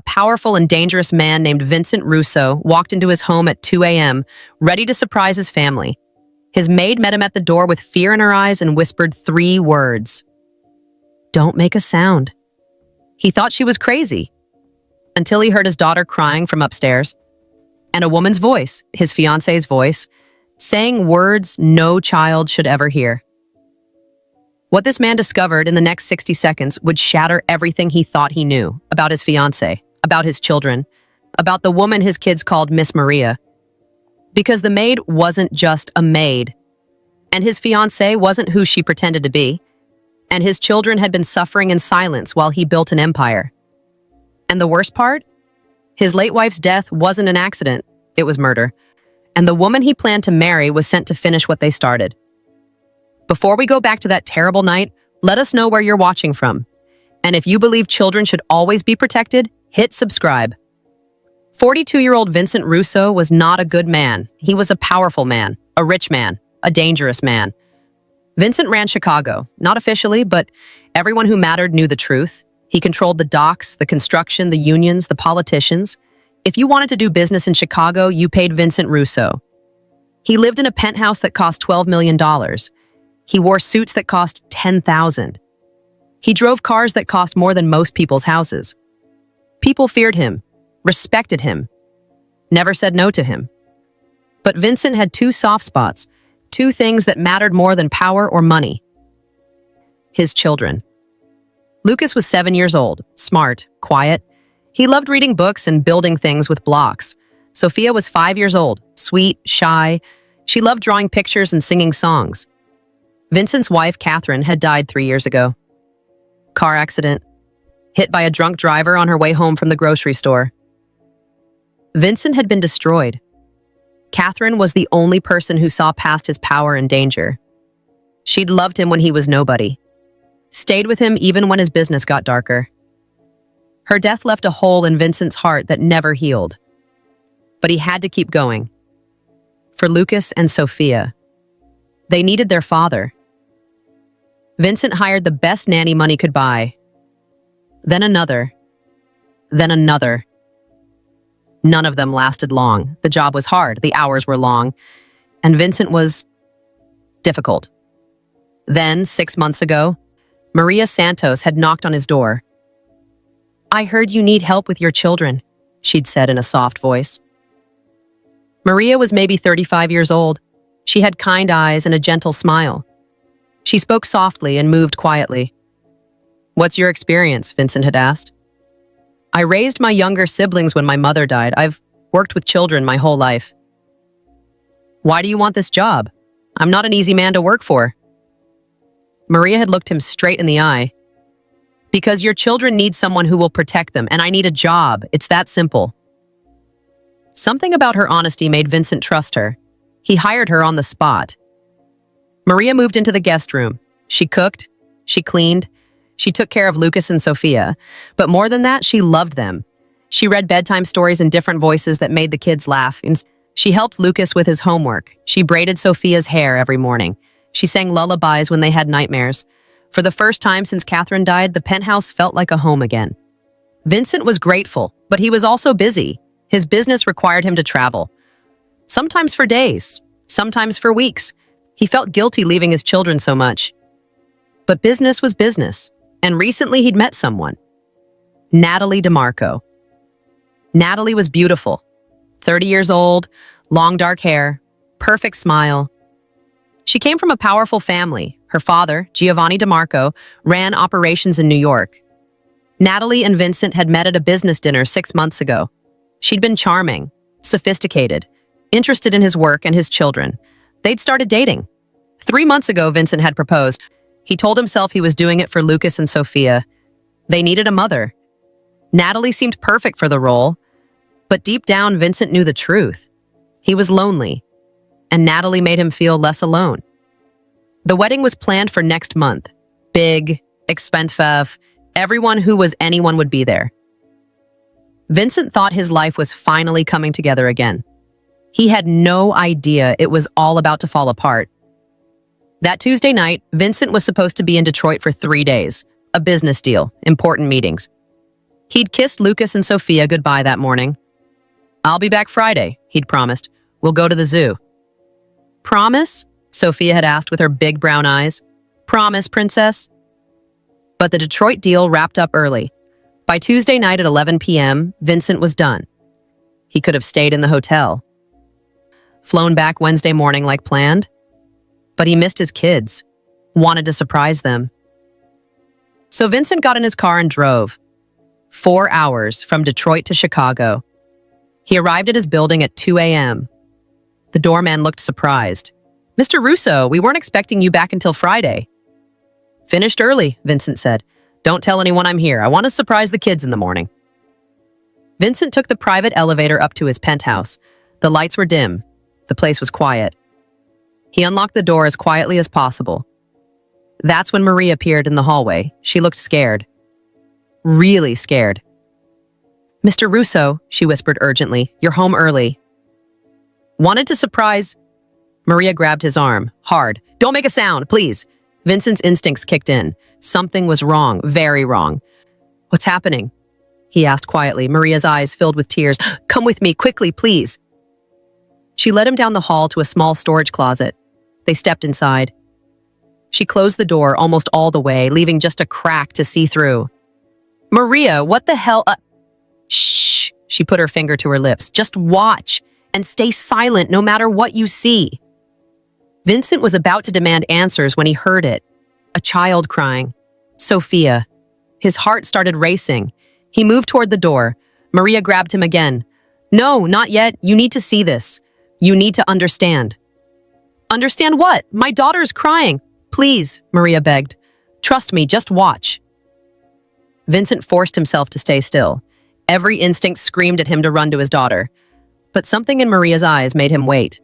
powerful and dangerous man named Vincent Russo walked into his home at 2 a.m., ready to surprise his family. His maid met him at the door with fear in her eyes and whispered 3 words. "Don't make a sound." He thought she was crazy, until he heard his daughter crying from upstairs, and a woman's voice, his fiance's voice, saying words no child should ever hear. What this man discovered in the next 60 seconds would shatter everything he thought he knew about his fiancée, about his children, about the woman his kids called Miss Maria. Because the maid wasn't just a maid, and his fiancée wasn't who she pretended to be, and his children had been suffering in silence while he built an empire. And the worst part? His late wife's death wasn't an accident, it was murder. And the woman he planned to marry was sent to finish what they started. Before we go back to that terrible night, let us know where you're watching from. And if you believe children should always be protected, hit subscribe. 42-year-old Vincent Russo was not a good man. He was a powerful man, a rich man, a dangerous man. Vincent ran Chicago, not officially, but everyone who mattered knew the truth. He controlled the docks, the construction, the unions, the politicians. If you wanted to do business in Chicago, you paid Vincent Russo. He lived in a penthouse that cost $12 million. He wore suits that cost $10,000. He drove cars that cost more than most people's houses. People feared him, respected him, never said no to him. But Vincent had 2 soft spots, 2 things that mattered more than power or money. His children. Lucas was 7 years old, smart, quiet. He loved reading books and building things with blocks. Sophia was 5 years old, sweet, shy. She loved drawing pictures and singing songs. Vincent's wife, Catherine, had died 3 years ago. Car accident. Hit by a drunk driver on her way home from the grocery store. Vincent had been destroyed. Catherine was the only person who saw past his power and danger. She'd loved him when he was nobody. Stayed with him even when his business got darker. Her death left a hole in Vincent's heart that never healed. But he had to keep going. For Lucas and Sophia. They needed their father. Vincent hired the best nanny money could buy. Then another. Then another. None of them lasted long. The job was hard, the hours were long, and Vincent was difficult. Then, 6 months ago, Maria Santos had knocked on his door. "I heard you need help with your children," she'd said in a soft voice. Maria was maybe 35 years old. She had kind eyes and a gentle smile. She spoke softly and moved quietly. "What's your experience?" Vincent had asked. "I raised my younger siblings when my mother died. I've worked with children my whole life." "Why do you want this job? I'm not an easy man to work for." Maria had looked him straight in the eye. "Because your children need someone who will protect them, and I need a job. It's that simple." Something about her honesty made Vincent trust her. He hired her on the spot. Maria moved into the guest room. She cooked, she cleaned, she took care of Lucas and Sophia. But more than that, she loved them. She read bedtime stories in different voices that made the kids laugh. She helped Lucas with his homework. She braided Sophia's hair every morning. She sang lullabies when they had nightmares. For the first time since Catherine died, the penthouse felt like a home again. Vincent was grateful, but he was also busy. His business required him to travel. Sometimes for days, sometimes for weeks. He felt guilty leaving his children so much. But business was business, and recently he'd met someone. Natalie DeMarco. Natalie was beautiful. 30 years old, long dark hair, perfect smile. She came from a powerful family. Her father, Giovanni DeMarco, ran operations in New York. Natalie and Vincent had met at a business dinner 6 months ago. She'd been charming, sophisticated, interested in his work and his children. They'd started dating. 3 months ago, Vincent had proposed. He told himself he was doing it for Lucas and Sophia. They needed a mother. Natalie seemed perfect for the role, but deep down, Vincent knew the truth. He was lonely, and Natalie made him feel less alone. The wedding was planned for next month. Big, expensive, everyone who was anyone would be there. Vincent thought his life was finally coming together again. He had no idea it was all about to fall apart. That Tuesday night, Vincent was supposed to be in Detroit for 3 days. A business deal, important meetings. He'd kissed Lucas and Sophia goodbye that morning. "I'll be back Friday," he'd promised. "We'll go to the zoo." "Promise?" Sophia had asked with her big brown eyes. "Promise, princess?" But the Detroit deal wrapped up early. By Tuesday night at 11 p.m., Vincent was done. He could have stayed in the hotel. Flown back Wednesday morning like planned. But he missed his kids, wanted to surprise them. So Vincent got in his car and drove. 4 hours from Detroit to Chicago. He arrived at his building at 2 a.m. The doorman looked surprised. "Mr. Russo, we weren't expecting you back until Friday." "Finished early," Vincent said. "Don't tell anyone I'm here. I want to surprise the kids in the morning." Vincent took the private elevator up to his penthouse. The lights were dim. The place was quiet. He unlocked the door as quietly as possible. That's when Marie appeared in the hallway. She looked scared. Really scared. "Mr. Russo," she whispered urgently, "you're home early." "Wanted to surprise—" Maria grabbed his arm, hard. "Don't make a sound, please." Vincent's instincts kicked in. Something was wrong, very wrong. "What's happening?" he asked quietly, Maria's eyes filled with tears. "Come with me, quickly, please." She led him down the hall to a small storage closet. They stepped inside. She closed the door almost all the way, leaving just a crack to see through. "Maria, what the hell?" Shh, she put her finger to her lips. "Just watch and stay silent no matter what you see." Vincent was about to demand answers when he heard it. A child crying. Sophia. His heart started racing. He moved toward the door. Maria grabbed him again. "No, not yet. You need to see this. You need to understand." "Understand what? My daughter is crying." "Please," Maria begged. "Trust me, just watch." Vincent forced himself to stay still. Every instinct screamed at him to run to his daughter. But something in Maria's eyes made him wait.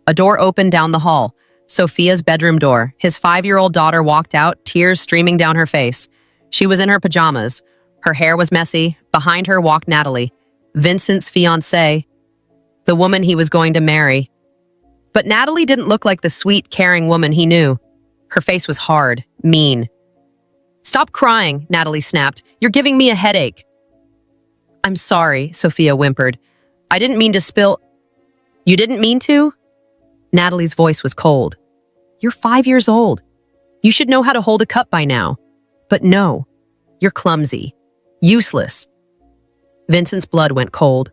A door opened down the hall. Sophia's bedroom door. His 5-year-old daughter walked out, tears streaming down her face. She was in her pajamas. Her hair was messy. Behind her walked Natalie, Vincent's fiancée, the woman he was going to marry. But Natalie didn't look like the sweet, caring woman he knew. Her face was hard, mean. "Stop crying," Natalie snapped. "You're giving me a headache." "I'm sorry," Sophia whimpered. "I didn't mean to spill—" "You didn't mean to?" Natalie's voice was cold. "You're 5 years old. You should know how to hold a cup by now. But no, you're clumsy. Useless." Vincent's blood went cold.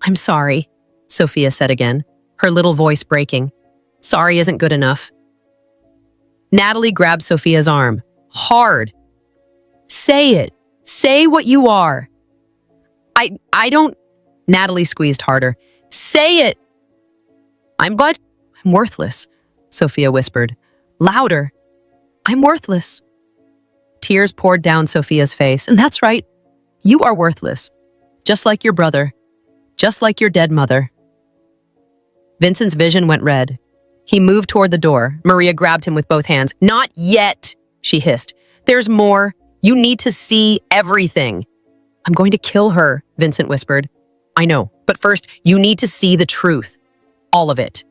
"I'm sorry," Sophia said again, her little voice breaking. "Sorry isn't good enough." Natalie grabbed Sophia's arm. Hard. "Say it. Say what you are." I don't... Natalie squeezed harder. "Say it." I'm worthless," Sophia whispered. Louder. "I'm worthless." Tears poured down Sophia's face. "And that's right. You are worthless. Just like your brother. Just like your dead mother." Vincent's vision went red. He moved toward the door. Maria grabbed him with both hands. "Not yet," she hissed. "There's more. You need to see everything." "I'm going to kill her," Vincent whispered. "I know, but first, you need to see the truth. All of it."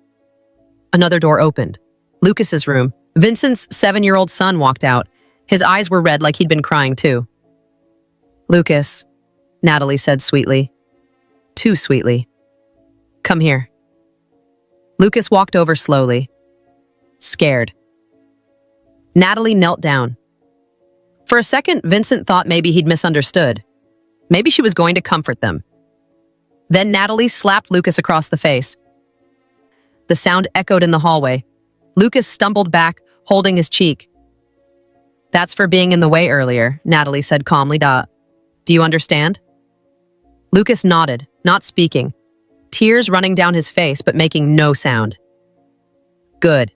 Another door opened. Lucas's room. Vincent's 7-year-old son walked out. His eyes were red like he'd been crying too. "Lucas," Natalie said sweetly. Too sweetly. "Come here." Lucas walked over slowly. Scared. Natalie knelt down. For a second, Vincent thought maybe he'd misunderstood. Maybe she was going to comfort them. Then Natalie slapped Lucas across the face. The sound echoed in the hallway. Lucas stumbled back, holding his cheek. "That's for being in the way earlier," Natalie said calmly. "Do you understand?" Lucas nodded, not speaking. Tears running down his face, but making no sound. "Good.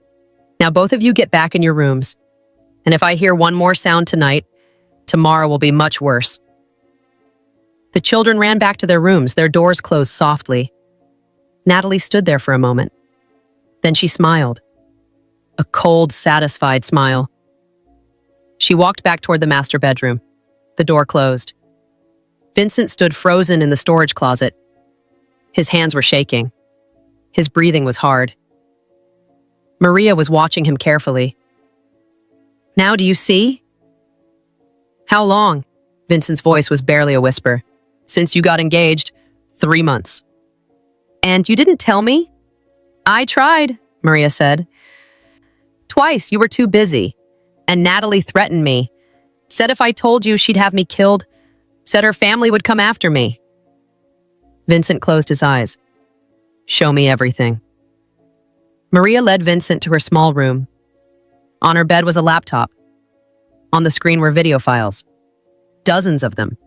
Now both of you get back in your rooms. And if I hear one more sound tonight, tomorrow will be much worse." The children ran back to their rooms, their doors closed softly. Natalie stood there for a moment. Then she smiled. A cold, satisfied smile. She walked back toward the master bedroom. The door closed. Vincent stood frozen in the storage closet. His hands were shaking. His breathing was hard. Maria was watching him carefully. "Now do you see?" "How long?" Vincent's voice was barely a whisper. Since you got engaged, 3 months. And you didn't tell me? I tried, Maria said. Twice, you were too busy. And Natalie threatened me. Said if I told you, she'd have me killed. Said her family would come after me. Vincent closed his eyes. Show me everything. Maria led Vincent to her small room. On her bed was a laptop. On the screen were video files. Dozens of them.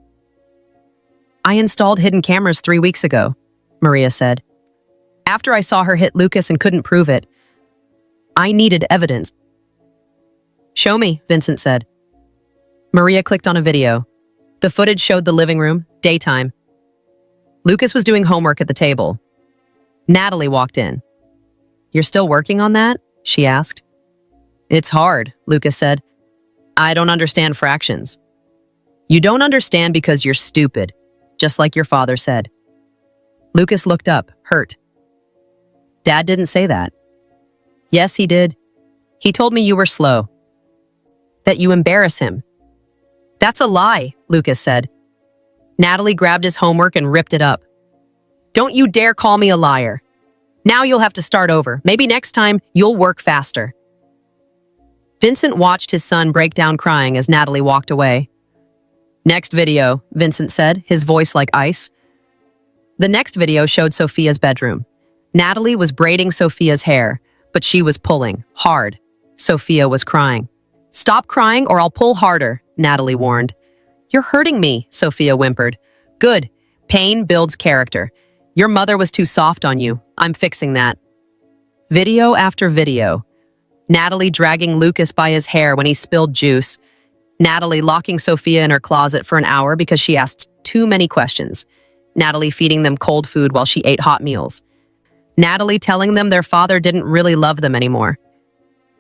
I installed hidden cameras 3 weeks ago, Maria said. After I saw her hit Lucas and couldn't prove it, I needed evidence. Show me, Vincent said. Maria clicked on a video. The footage showed the living room, daytime. Lucas was doing homework at the table. Natalie walked in. You're still working on that? She asked. It's hard, Lucas said. I don't understand fractions. You don't understand because you're stupid, just like your father said. Lucas looked up, hurt. Dad didn't say that. Yes, he did. He told me you were slow. That you embarrass him. That's a lie, Lucas said. Natalie grabbed his homework and ripped it up. Don't you dare call me a liar. Now you'll have to start over. Maybe next time you'll work faster. Vincent watched his son break down crying as Natalie walked away. Next video, Vincent said, his voice like ice. The next video showed Sophia's bedroom. Natalie was braiding Sophia's hair, but she was pulling, hard. Sophia was crying. Stop crying or I'll pull harder, Natalie warned. You're hurting me, Sophia whimpered. Good. Pain builds character. Your mother was too soft on you. I'm fixing that. Video after video. Natalie dragging Lucas by his hair when he spilled juice. Natalie locking Sophia in her closet for an hour because she asked too many questions. Natalie feeding them cold food while she ate hot meals. Natalie telling them their father didn't really love them anymore.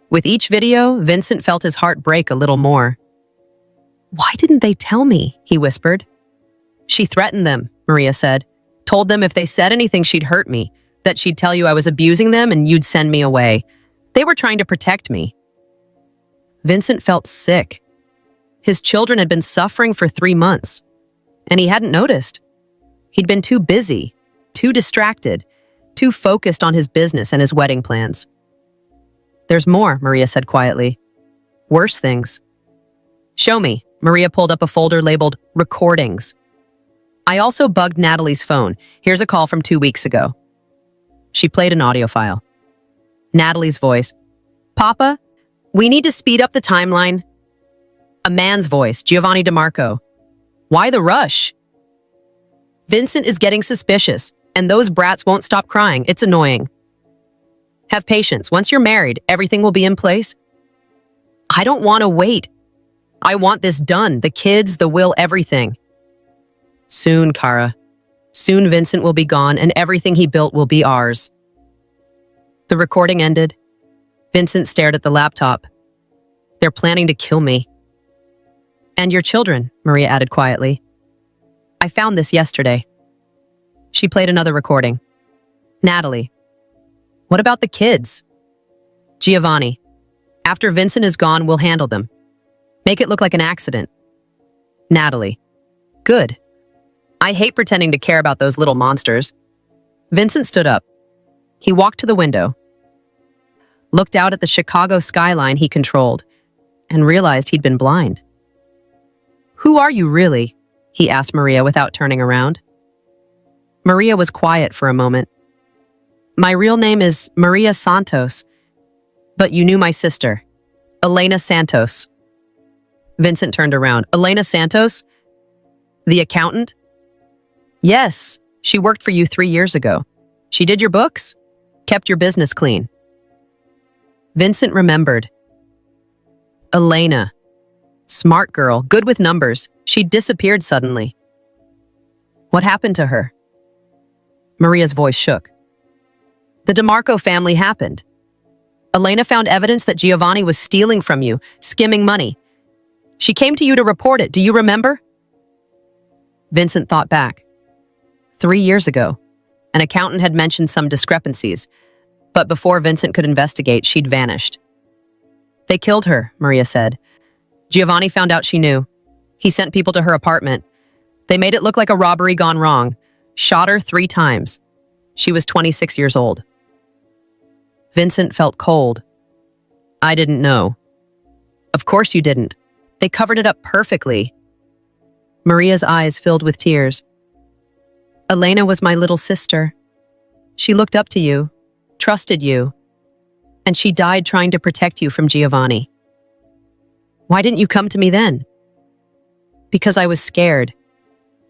With each video, Vincent felt his heart break a little more. Why didn't they tell me? He whispered. She threatened them, Maria said. Told them if they said anything she'd hurt me, that she'd tell you I was abusing them and you'd send me away. They were trying to protect me. Vincent felt sick. His children had been suffering for 3 months, and he hadn't noticed. He'd been too busy, too distracted, too focused on his business and his wedding plans. There's more, Maria said quietly. Worse things. Show me. Maria pulled up a folder labeled Recordings. I also bugged Natalie's phone. Here's a call from 2 weeks ago. She played an audio file. Natalie's voice. Papa, we need to speed up the timeline. A man's voice, Giovanni DeMarco. Why the rush? Vincent is getting suspicious, and those brats won't stop crying. It's annoying. Have patience. Once you're married, everything will be in place. I don't want to wait. I want this done. The kids, the will, everything. Soon, Kara. Soon Vincent will be gone, and everything he built will be ours. The recording ended. Vincent stared at the laptop. They're planning to kill me. And your children, Maria added quietly. I found this yesterday. She played another recording. Natalie. What about the kids? Giovanni. After Vincent is gone, we'll handle them. Make it look like an accident. Natalie. Good. I hate pretending to care about those little monsters. Vincent stood up. He walked to the window, looked out at the Chicago skyline he controlled, and realized he'd been blind. Who are you really? He asked Maria without turning around. Maria was quiet for a moment. My real name is Maria Santos, but you knew my sister, Elena Santos. Vincent turned around. Elena Santos? The accountant? Yes, she worked for you 3 years ago. She did your books? Kept your business clean. Vincent remembered. Elena. Smart girl, good with numbers. She disappeared suddenly. What happened to her? Maria's voice shook. The DeMarco family happened. Elena found evidence that Giovanni was stealing from you, skimming money. She came to you to report it. Do you remember? Vincent thought back. 3 years ago, an accountant had mentioned some discrepancies, but before Vincent could investigate, she'd vanished. They killed her, Maria said. Giovanni found out she knew. He sent people to her apartment. They made it look like a robbery gone wrong. Shot her 3 times. She was 26 years old. Vincent felt cold. I didn't know. Of course you didn't. They covered it up perfectly. Maria's eyes filled with tears. Elena was my little sister. She looked up to you, trusted you, and she died trying to protect you from Giovanni. Why didn't you come to me then? Because I was scared,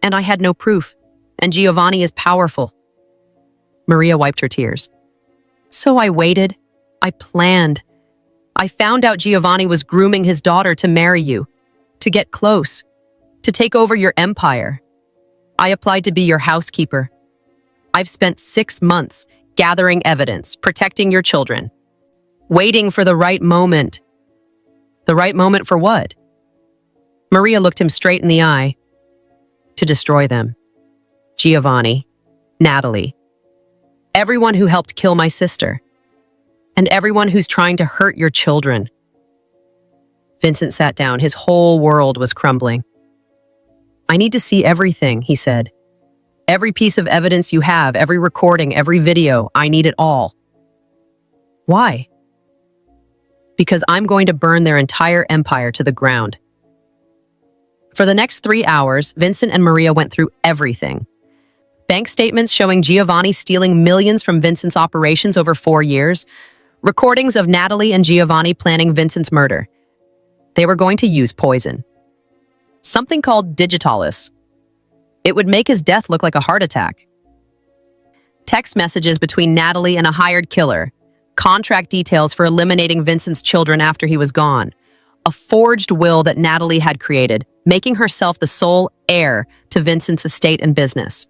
and I had no proof, and Giovanni is powerful. Maria wiped her tears. So I waited. I planned. I found out Giovanni was grooming his daughter to marry you, to get close, to take over your empire. I applied to be your housekeeper. I've spent 6 months gathering evidence, protecting your children, waiting for the right moment. The right moment for what? Maria looked him straight in the eye. To destroy them. Giovanni, Natalie, everyone who helped kill my sister, and everyone who's trying to hurt your children. Vincent sat down. His whole world was crumbling. I need to see everything, he said. Every piece of evidence you have, every recording, every video, I need it all. Why? Because I'm going to burn their entire empire to the ground. For the next 3 hours, Vincent and Maria went through everything. Bank statements showing Giovanni stealing millions from Vincent's operations over 4 years, recordings of Natalie and Giovanni planning Vincent's murder. They were going to use poison. Something called digitalis. It would make his death look like a heart attack. Text messages between Natalie and a hired killer. Contract details for eliminating Vincent's children after he was gone. A forged will that Natalie had created, making herself the sole heir to Vincent's estate and business.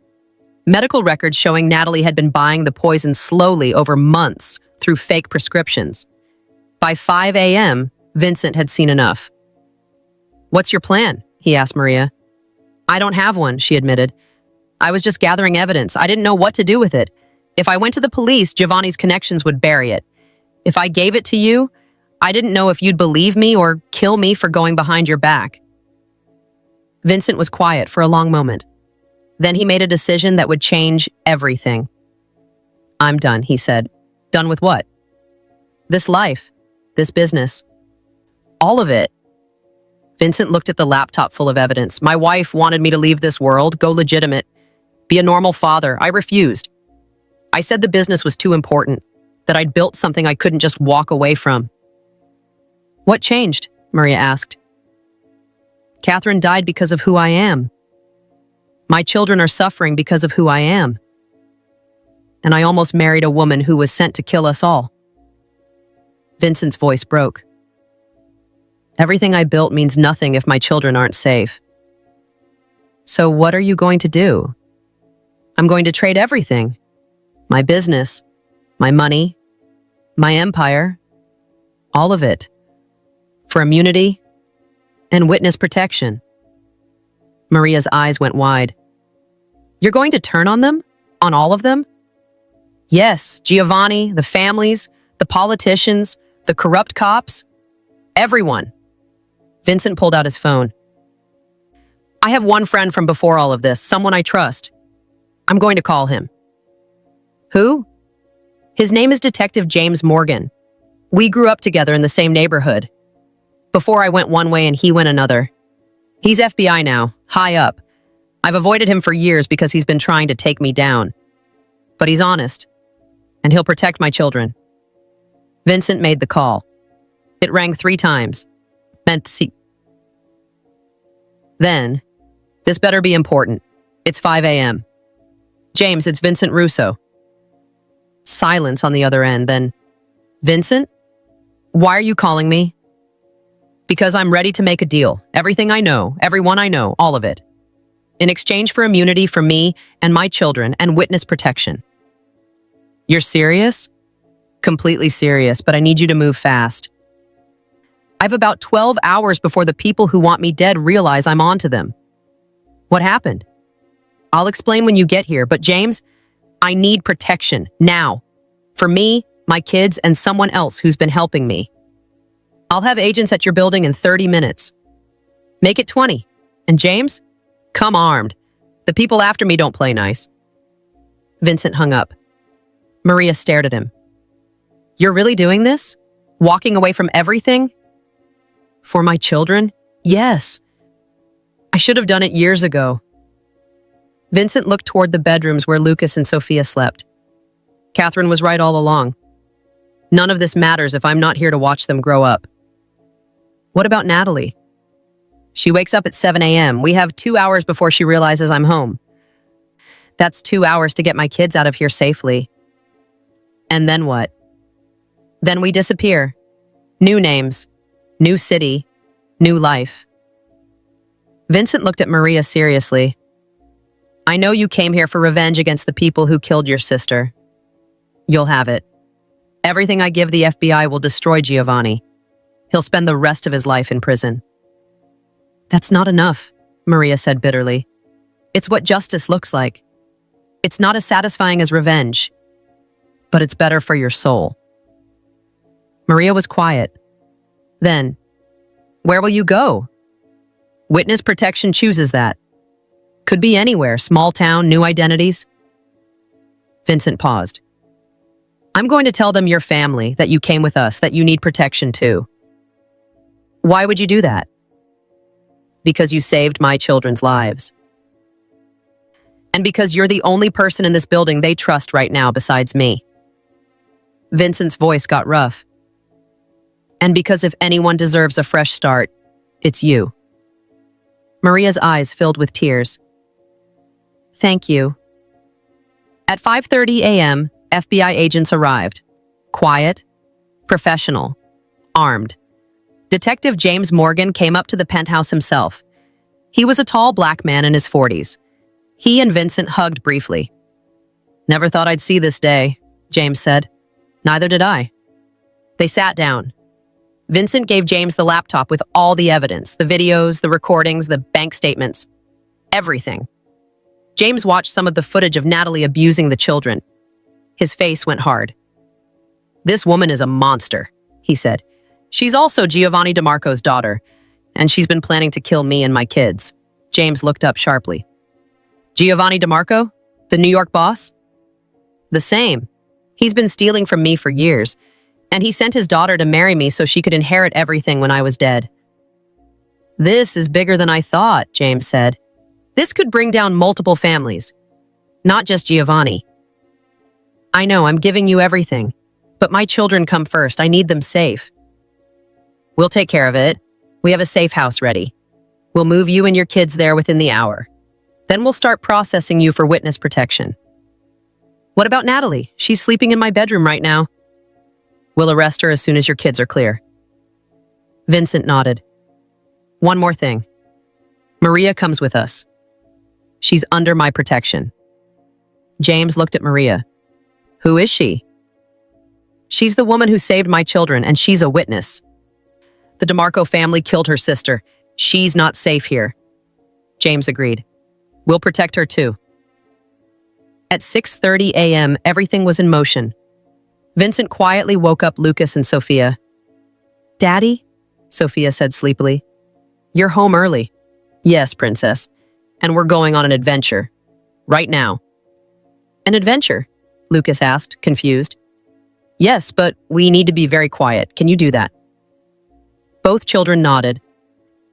Medical records showing Natalie had been buying the poison slowly over months through fake prescriptions. By 5 a.m., Vincent had seen enough. What's your plan? He asked Maria. I don't have one, she admitted. I was just gathering evidence. I didn't know what to do with it. If I went to the police, Giovanni's connections would bury it. If I gave it to you, I didn't know if you'd believe me or kill me for going behind your back. Vincent was quiet for a long moment. Then he made a decision that would change everything. I'm done, he said. Done with what? This life. This business. All of it. Vincent looked at the laptop full of evidence. My wife wanted me to leave this world, go legitimate, be a normal father. I refused. I said the business was too important, that I'd built something I couldn't just walk away from. What changed? Maria asked. Catherine died because of who I am. My children are suffering because of who I am. And I almost married a woman who was sent to kill us all. Vincent's voice broke. Everything I built means nothing if my children aren't safe. So what are you going to do? I'm going to trade everything. My business, my money, my empire, all of it, for immunity and witness protection. Maria's eyes went wide. You're going to turn on them? On all of them? Yes, Giovanni, the families, the politicians, the corrupt cops, everyone. Vincent pulled out his phone. I have one friend from before all of this, someone I trust. I'm going to call him. Who? His name is Detective James Morgan. We grew up together in the same neighborhood. Before I went one way and he went another. He's FBI now, high up. I've avoided him for years because he's been trying to take me down. But he's honest, and he'll protect my children. Vincent made the call. It rang 3 times. Meant to see. Then, this better be important. It's 5 a.m. James, it's Vincent Russo. Silence on the other end, then, Vincent? Why are you calling me? Because I'm ready to make a deal. Everything I know, everyone I know, all of it. In exchange for immunity for me and my children and witness protection. You're serious? Completely serious, but I need you to move fast. I've about 12 hours before the people who want me dead realize I'm onto them. What happened? I'll explain when you get here, but James, I need protection, now. For me, my kids, and someone else who's been helping me. I'll have agents at your building in 30 minutes. Make it 20. And James? Come armed. The people after me don't play nice. Vincent hung up. Maria stared at him. You're really doing this? Walking away from everything? For my children? Yes. I should have done it years ago. Vincent looked toward the bedrooms where Lucas and Sophia slept. Catherine was right all along. None of this matters if I'm not here to watch them grow up. What about Natalie? She wakes up at 7 a.m. We have 2 hours before she realizes I'm home. That's 2 hours to get my kids out of here safely. And then what? Then we disappear. New names, new city, new life. Vincent looked at Maria seriously. I know you came here for revenge against the people who killed your sister. You'll have it. Everything I give the FBI will destroy Giovanni. He'll spend the rest of his life in prison. That's not enough, Maria said bitterly. It's what justice looks like. It's not as satisfying as revenge, but it's better for your soul. Maria was quiet. Then, where will you go? Witness protection chooses that. Could be anywhere, small town, new identities. Vincent paused. I'm going to tell them your family, that you came with us, that you need protection too. Why would you do that? Because you saved my children's lives. And because you're the only person in this building they trust right now besides me. Vincent's voice got rough. And because if anyone deserves a fresh start, it's you. Maria's eyes filled with tears. Thank you. At 5:30 a.m., FBI agents arrived. Quiet, professional, armed. Detective James Morgan came up to the penthouse himself. He was a tall black man in his 40s. He and Vincent hugged briefly. Never thought I'd see this day, James said. Neither did I. They sat down. Vincent gave James the laptop with all the evidence, the videos, the recordings, the bank statements, everything. James watched some of the footage of Natalie abusing the children. His face went hard. This woman is a monster, he said. She's also Giovanni DeMarco's daughter, and she's been planning to kill me and my kids. James looked up sharply. Giovanni DeMarco? The New York boss? The same. He's been stealing from me for years, and he sent his daughter to marry me so she could inherit everything when I was dead. This is bigger than I thought, James said. This could bring down multiple families, not just Giovanni. I know, I'm giving you everything, but my children come first. I need them safe. We'll take care of it. We have a safe house ready. We'll move you and your kids there within the hour. Then we'll start processing you for witness protection. What about Natalie? She's sleeping in my bedroom right now. We'll arrest her as soon as your kids are clear. Vincent nodded. One more thing. Maria comes with us. She's under my protection. James looked at Maria. Who is she? She's the woman who saved my children, and she's a witness. The DeMarco family killed her sister. She's not safe here. James agreed. We'll protect her too. At 6:30 a.m., everything was in motion. Vincent quietly woke up Lucas and Sophia. Daddy? Sophia said sleepily. You're home early. Yes, princess. And we're going on an adventure. Right now. An adventure? Lucas asked, confused. Yes, but we need to be very quiet. Can you do that? Both children nodded.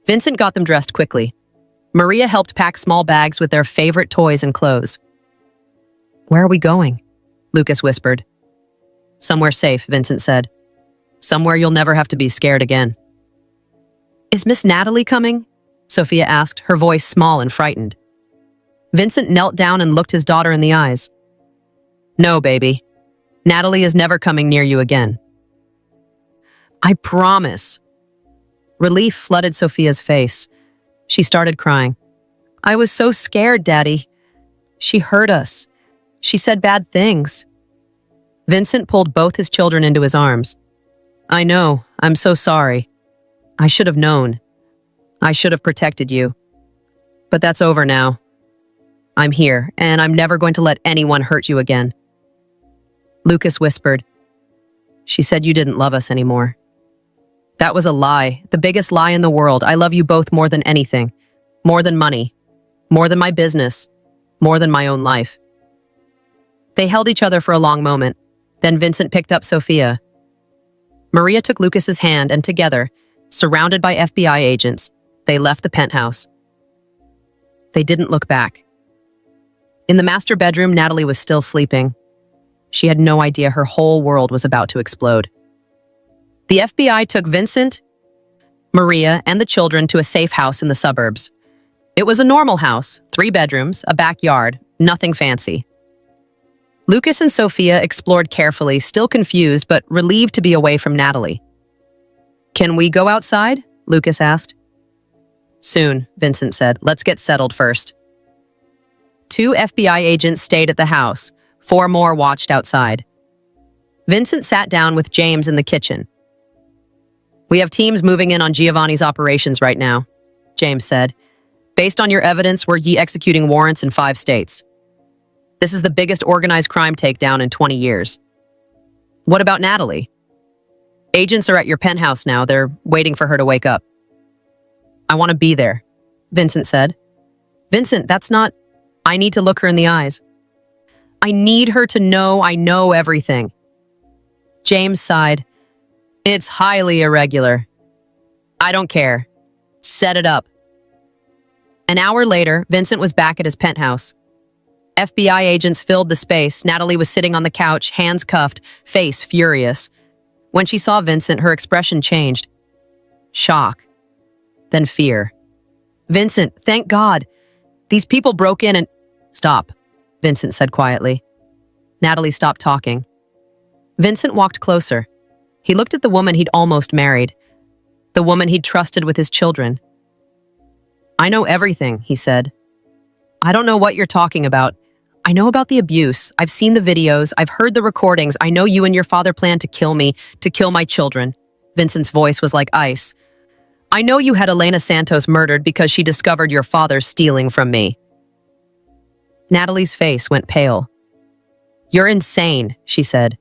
Vincent got them dressed quickly. Maria helped pack small bags with their favorite toys and clothes. Where are we going? Lucas whispered. Somewhere safe, Vincent said. Somewhere you'll never have to be scared again. Is Miss Natalie coming? Sophia asked, her voice small and frightened. Vincent knelt down and looked his daughter in the eyes. No, baby. Natalie is never coming near you again. I promise. Relief flooded Sophia's face. She started crying. I was so scared, Daddy. She hurt us. She said bad things. Vincent pulled both his children into his arms. I know. I'm so sorry. I should have known. I should have protected you. But that's over now. I'm here, and I'm never going to let anyone hurt you again. Lucas whispered. She said you didn't love us anymore. That was a lie, the biggest lie in the world. I love you both more than anything. More than money. More than my business. More than my own life. They held each other for a long moment. Then Vincent picked up Sophia. Maria took Lucas's hand and together, surrounded by FBI agents, they left the penthouse. They didn't look back. In the master bedroom, Natalie was still sleeping. She had no idea her whole world was about to explode. The FBI took Vincent, Maria, and the children to a safe house in the suburbs. It was a normal house, 3 bedrooms, a backyard, nothing fancy. Lucas and Sophia explored carefully, still confused but relieved to be away from Natalie. "Can we go outside?" Lucas asked. "Soon," Vincent said. "Let's get settled first." 2 FBI agents stayed at the house. 4 more watched outside. Vincent sat down with James in the kitchen. "We have teams moving in on Giovanni's operations right now," James said. "Based on your evidence, we're executing warrants in 5 states. This is the biggest organized crime takedown in 20 years. What about Natalie? Agents are at your penthouse now. They're waiting for her to wake up." "I want to be there," Vincent said. "Vincent, that's not... I need to look her in the eyes. I need her to know I know everything." James sighed. "It's highly irregular. I don't care. Set it up." An hour later, Vincent was back at his penthouse. FBI agents filled the space. Natalie was sitting on the couch, hands cuffed, face furious. When she saw Vincent, her expression changed. Shock. Then fear. "Vincent, thank God. These people broke in and..." "Stop," Vincent said quietly. Natalie stopped talking. Vincent walked closer. He looked at the woman he'd almost married. The woman he'd trusted with his children. "I know everything," he said. "I don't know what you're talking about. I know about the abuse. I've seen the videos. I've heard the recordings. I know you and your father planned to kill me, to kill my children." Vincent's voice was like ice. "I know you had Elena Santos murdered because she discovered your father stealing from me." Natalie's face went pale. "You're insane," she said.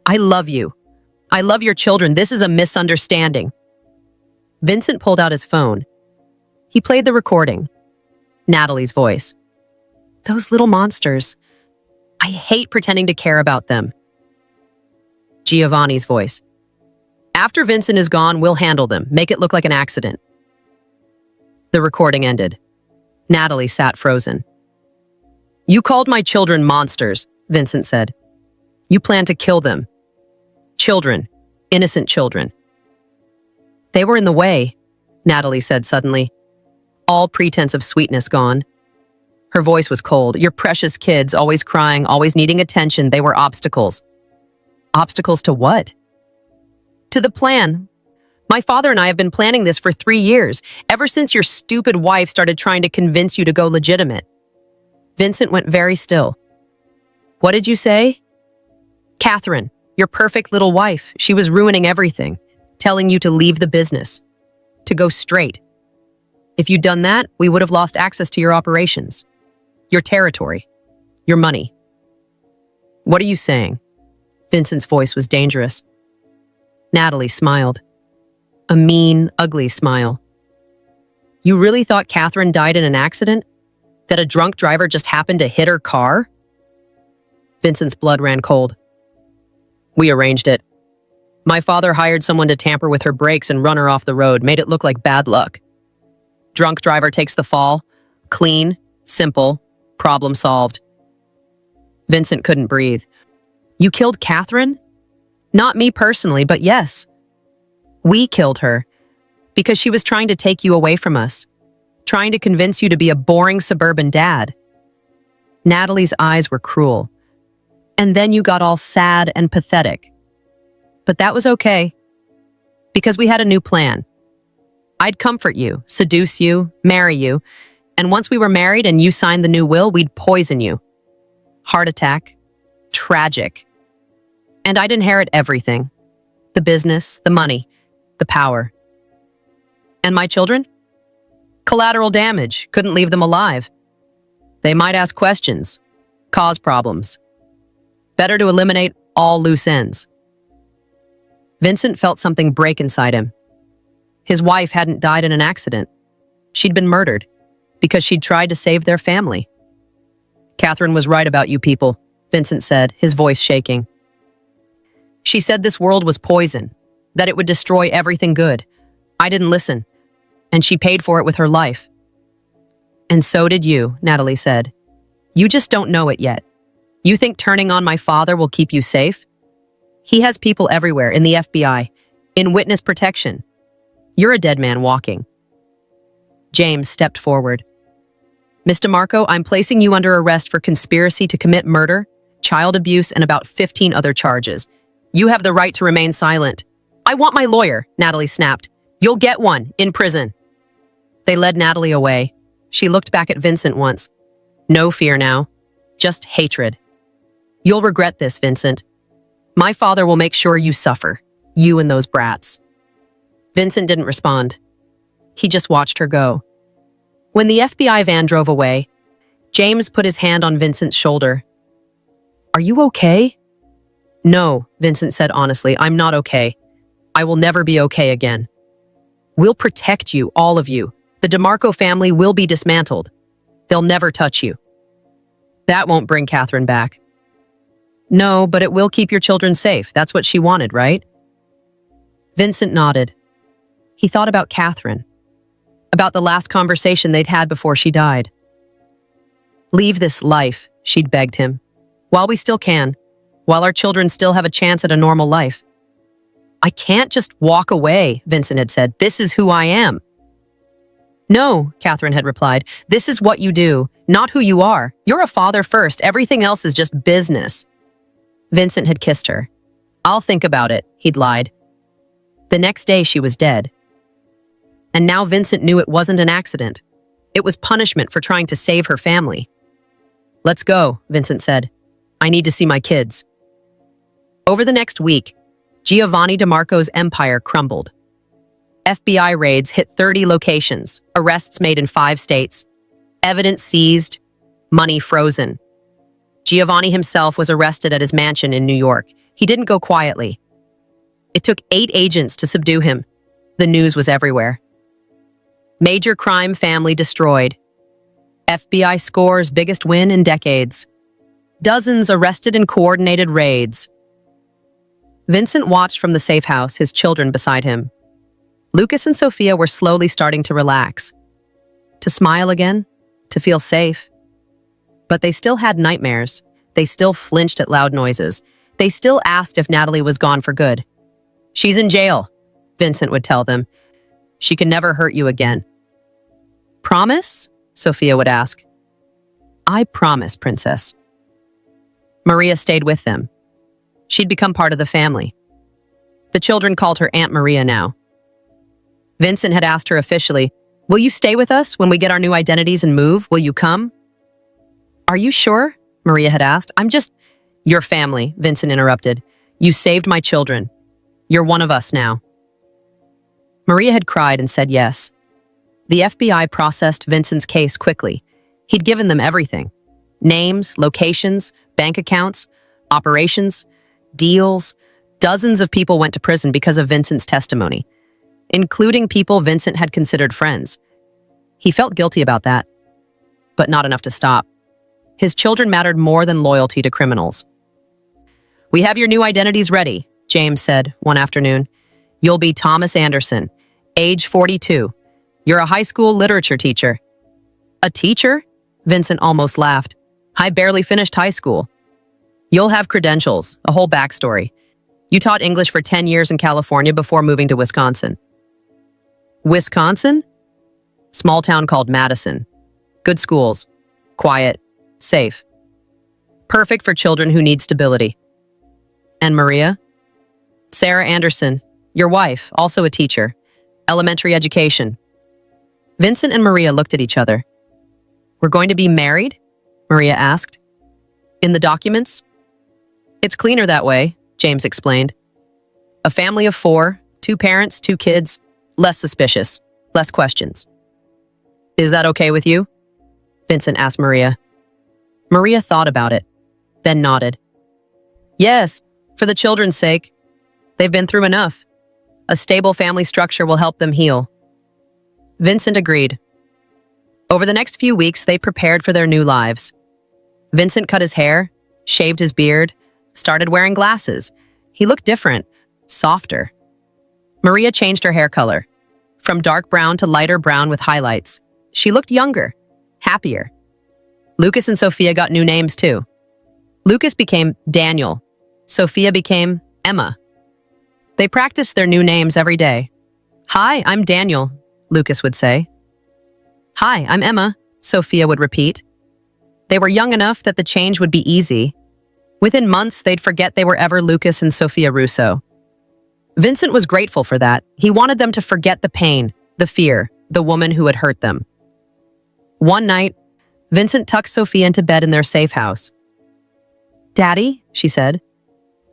"I love you. I love your children. This is a misunderstanding." Vincent pulled out his phone. He played the recording. Natalie's voice. "Those little monsters. I hate pretending to care about them." Giovanni's voice. "After Vincent is gone, we'll handle them. Make it look like an accident." The recording ended. Natalie sat frozen. "You called my children monsters," Vincent said. "You planned to kill them. Children. Innocent children." "They were in the way," Natalie said suddenly. All pretense of sweetness gone. Her voice was cold. "Your precious kids, always crying, always needing attention, they were obstacles." "Obstacles to what?" "To the plan. My father and I have been planning this for 3 years, ever since your stupid wife started trying to convince you to go legitimate." Vincent went very still. "What did you say?" "Catherine, your perfect little wife. She was ruining everything, telling you to leave the business, to go straight. If you'd done that, we would have lost access to your operations, your territory, your money." "What are you saying?" Vincent's voice was dangerous. Natalie smiled. A mean, ugly smile. "You really thought Catherine died in an accident? That a drunk driver just happened to hit her car?" Vincent's blood ran cold. "We arranged it. My father hired someone to tamper with her brakes and run her off the road, made it look like bad luck. Drunk driver takes the fall. Clean, simple, problem solved." Vincent couldn't breathe. "You killed Catherine?" "Not me personally, but yes. We killed her because she was trying to take you away from us, trying to convince you to be a boring suburban dad." Natalie's eyes were cruel. "And then you got all sad and pathetic. But that was okay, because we had a new plan. I'd comfort you, seduce you, marry you, and once we were married and you signed the new will, we'd poison you. Heart attack. Tragic. And I'd inherit everything. The business, the money, the power. And my children? Collateral damage. Couldn't leave them alive. They might ask questions, cause problems. Better to eliminate all loose ends." Vincent felt something break inside him. His wife hadn't died in an accident. She'd been murdered. because she'd tried to save their family. Catherine was right about you people, Vincent said, his voice shaking. She said this world was poison, that it would destroy everything good. I didn't listen, and she paid for it with her life. And so did you, Natalie said. You just don't know it yet. You think turning on my father will keep you safe? He has people everywhere, in the FBI, in witness protection. You're a dead man walking. James stepped forward. Miss DeMarco, I'm placing you under arrest for conspiracy to commit murder, child abuse, and about 15 other charges. You have the right to remain silent. I want my lawyer, Natalie snapped. You'll get one, in prison. They led Natalie away. She looked back at Vincent once. No fear now, just hatred. You'll regret this, Vincent. My father will make sure you suffer, you and those brats. Vincent didn't respond. He just watched her go. When the FBI van drove away, James put his hand on Vincent's shoulder. Are you okay? No, Vincent said honestly, I'm not okay. I will never be okay again. We'll protect you, all of you. The DeMarco family will be dismantled. They'll never touch you. That won't bring Catherine back. No, but it will keep your children safe. That's what she wanted, right? Vincent nodded. He thought about Catherine, about the last conversation they'd had before she died. Leave this life, she'd begged him, while we still can, while our children still have a chance at a normal life. I can't just walk away, Vincent had said. This is who I am. No, Catherine had replied. This is what you do, not who you are. You're a father first. Everything else is just business. Vincent had kissed her. I'll think about it, he'd lied. The next day she was dead. And now Vincent knew it wasn't an accident. It was punishment for trying to save her family. Let's go, Vincent said. I need to see my kids. Over the next week, Giovanni DeMarco's empire crumbled. FBI raids hit 30 locations, arrests made in 5 states, evidence seized, money frozen. Giovanni himself was arrested at his mansion in New York. He didn't go quietly. It took 8 agents to subdue him. The news was everywhere. Major crime family destroyed. FBI scores biggest win in decades. Dozens arrested in coordinated raids. Vincent watched from the safe house, his children beside him. Lucas and Sophia were slowly starting to relax, to smile again, to feel safe. But they still had nightmares. They still flinched at loud noises. They still asked if Natalie was gone for good. She's in jail, Vincent would tell them. She can never hurt you again. Promise? Sophia would ask. I promise, Princess. Maria stayed with them. She'd become part of the family. The children called her Aunt Maria now. Vincent had asked her officially, will you stay with us when we get our new identities and move? Will you come? Are you sure? Maria had asked. I'm just... Your family, Vincent interrupted. You saved my children. You're one of us now. Maria had cried and said yes. The FBI processed Vincent's case quickly. He'd given them everything. Names, locations, bank accounts, operations, deals. Dozens of people went to prison because of Vincent's testimony, including people Vincent had considered friends. He felt guilty about that, but not enough to stop. His children mattered more than loyalty to criminals. We have your new identities ready, James said one afternoon. You'll be Thomas Anderson, age 42. You're a high school literature teacher. A teacher? Vincent almost laughed. I barely finished high school. You'll have credentials, a whole backstory. You taught English for 10 years in California before moving to Wisconsin. Wisconsin? Small town called Madison. Good schools. Quiet. Safe. Perfect for children who need stability. And Maria? Sarah Anderson, your wife, also a teacher. Elementary education. Vincent and Maria looked at each other. We're going to be married? Maria asked. In the documents? It's cleaner that way, James explained. A family of 4, 2 parents, 2 kids, less suspicious, less questions. Is that okay with you? Vincent asked Maria. Maria thought about it, then nodded. Yes, for the children's sake. They've been through enough. A stable family structure will help them heal. Vincent agreed. Over the next few weeks, they prepared for their new lives. Vincent cut his hair, shaved his beard, started wearing glasses. He looked different, softer. Maria changed her hair color, from dark brown to lighter brown with highlights. She looked younger, happier. Lucas and Sophia got new names too. Lucas became Daniel. Sophia became Emma. They practiced their new names every day. "Hi, I'm Daniel," Lucas would say. "Hi, I'm Emma," Sophia would repeat. They were young enough that the change would be easy. Within months, they'd forget they were ever Lucas and Sophia Russo. Vincent was grateful for that. He wanted them to forget the pain, the fear, the woman who had hurt them. One night, Vincent tucked Sophia into bed in their safe house. "Daddy," she said,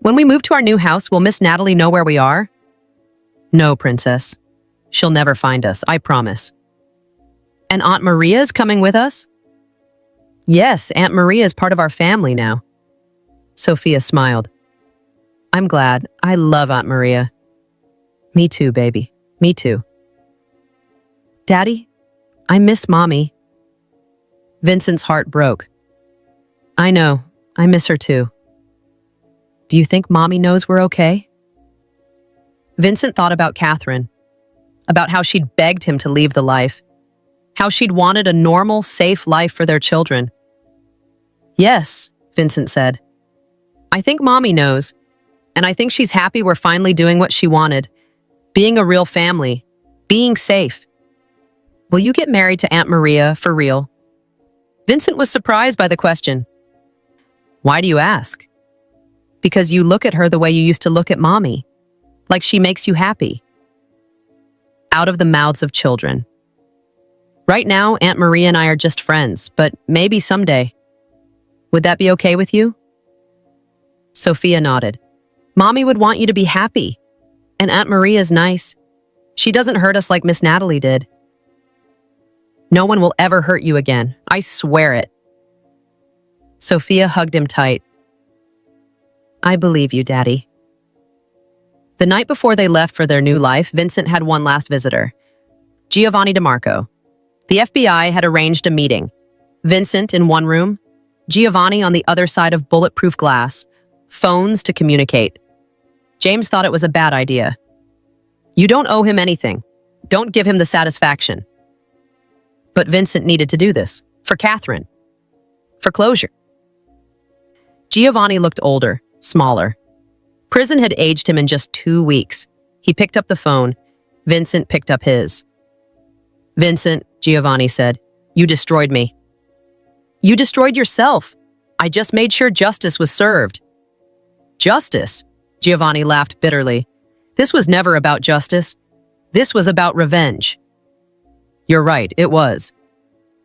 "when we move to our new house, will Miss Natalie know where we are?" "No, princess. She'll never find us, I promise." "And Aunt Maria is coming with us?" "Yes, Aunt Maria is part of our family now." Sophia smiled. "I'm glad. I love Aunt Maria." "Me too, baby. Me too." "Daddy, I miss Mommy." Vincent's heart broke. "I know. I miss her too." "Do you think Mommy knows we're okay?" Vincent thought about Catherine, about how she'd begged him to leave the life, how she'd wanted a normal, safe life for their children. "Yes," Vincent said. "I think Mommy knows, and I think she's happy we're finally doing what she wanted, being a real family, being safe. Will you get married to Aunt Maria for real?" Vincent was surprised by the question. "Why do you ask?" "Because you look at her the way you used to look at Mommy, like she makes you happy." Out of the mouths of children. "Right now, Aunt Maria and I are just friends, but maybe someday. Would that be okay with you?" Sophia nodded. "Mommy would want you to be happy. And Aunt Maria's nice. She doesn't hurt us like Miss Natalie did." "No one will ever hurt you again. I swear it." Sophia hugged him tight. "I believe you, Daddy." The night before they left for their new life, Vincent had one last visitor. Giovanni DeMarco. The FBI had arranged a meeting. Vincent in one room, Giovanni on the other side of bulletproof glass, phones to communicate. James thought it was a bad idea. "You don't owe him anything. Don't give him the satisfaction." But Vincent needed to do this, for Catherine, for closure. Giovanni looked older, smaller. Prison had aged him in just 2 weeks. He picked up the phone. Vincent picked up his. "Vincent," Giovanni said, "you destroyed me." "You destroyed yourself. I just made sure justice was served." "Justice?" Giovanni laughed bitterly. "This was never about justice. This was about revenge." "You're right, it was."